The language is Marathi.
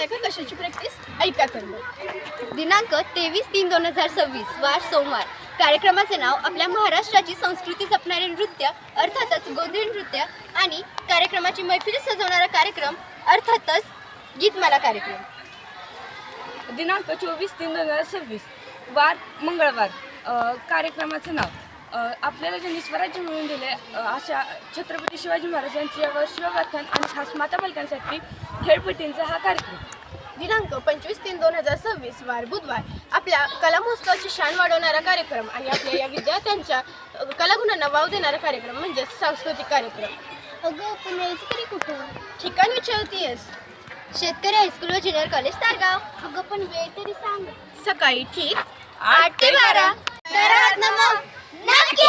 आहे का कशाची प्रॅक्टिस? ऐका तर मग. दिनांक 23/3/2026 वार सोमवार. कार्यक्रमाचे नाव आपल्या महाराष्ट्राची संस्कृती जपणारे नृत्य अर्थातच गोंधळी नृत्य आणि कार्यक्रमाची मैफिल सजवणारा कार्यक्रम अर्थातच गीतमाला कार्यक्रम. दिनांक 24/3/2026 वार मंगळवार. कार्यक्रमाचं नाव आपल्याला ज्यांनी स्वराज्य मिळवून दिले अशा छत्रपती शिवाजी महाराजांची व शिवव्याख्यान आणि खास माता बालकांसाठी खेळपट्टींचा हा कार्यक्रम. दिनांक 25/3/2026 वार बुधवार. आपल्या कला महोत्सवाची शान वाढवणारा कार्यक्रम आणि आपल्या या विद्यार्थ्यांच्या कलागुणांना वाव देणारा कार्यक्रम म्हणजे सांस्कृतिक कार्यक्रम. अगं पण यायचं तरी कुठं? ठिकाण विचारतीयस? शेतकरी हायस्कूल व ज्युनियर कॉलेज तारगाव. अगं पण वेळ तरी सांग. सकाळी ठीक 8 ते 12. तर आहात ना मग? नक्की